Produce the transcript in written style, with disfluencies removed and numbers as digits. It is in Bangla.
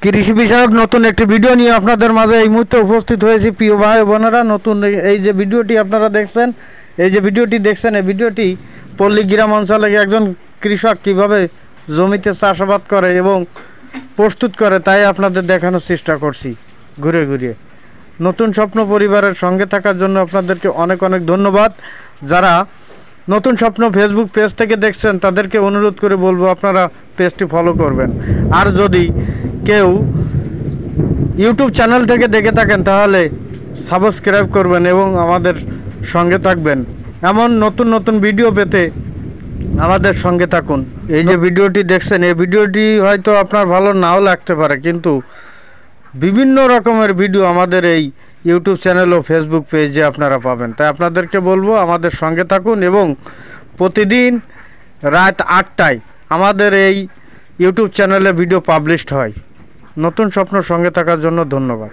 কৃষি বিষয়ক নতুন একটি ভিডিও নিয়ে আপনাদের মাঝে এই মুহূর্তে উপস্থিত হয়েছি। প্রিয় ভাই বোনেরা, নতুন এই যে ভিডিওটি আপনারা দেখছেন, এই ভিডিওটি পল্লী গ্রাম অঞ্চলে একজন কৃষক কিভাবে জমিতে চাষাবাদ করে এবং প্রস্তুত করে তাই আপনাদের দেখানোর চেষ্টা করছি ঘুরে ঘুরে। নতুন স্বপ্ন পরিবারের সঙ্গে থাকার জন্য আপনাদেরকে অনেক অনেক ধন্যবাদ। যারা নতুন স্বপ্ন ফেসবুক পেজ থেকে দেখছেন তাদেরকে অনুরোধ করে বলবো আপনারা পেজটি ফলো করবেন। আর যদি কেউ ইউটিউব চ্যানেল থেকে দেখে থাকেন তাহলে সাবস্ক্রাইব করবেন এবং আমাদের সঙ্গে থাকবেন। এমন নতুন নতুন ভিডিও পেতে আমাদের সঙ্গে থাকুন। এই যে ভিডিওটি দেখছেন, এই ভিডিওটি হয়তো আপনার ভালো নাও লাগতে পারে, কিন্তু বিভিন্ন রকমের ভিডিও আমাদের এই ইউটিউব চ্যানেল ও ফেসবুক পেজে আপনারা পাবেন। তাই আপনাদেরকে বলবো আমাদের সঙ্গে থাকুন এবং প্রতিদিন রাত 8টায় আমাদের এই ইউটিউব চ্যানেলে ভিডিও পাবলিশড হয়। নতুন স্বপ্ন সঙ্গে থাকার জন্য ধন্যবাদ।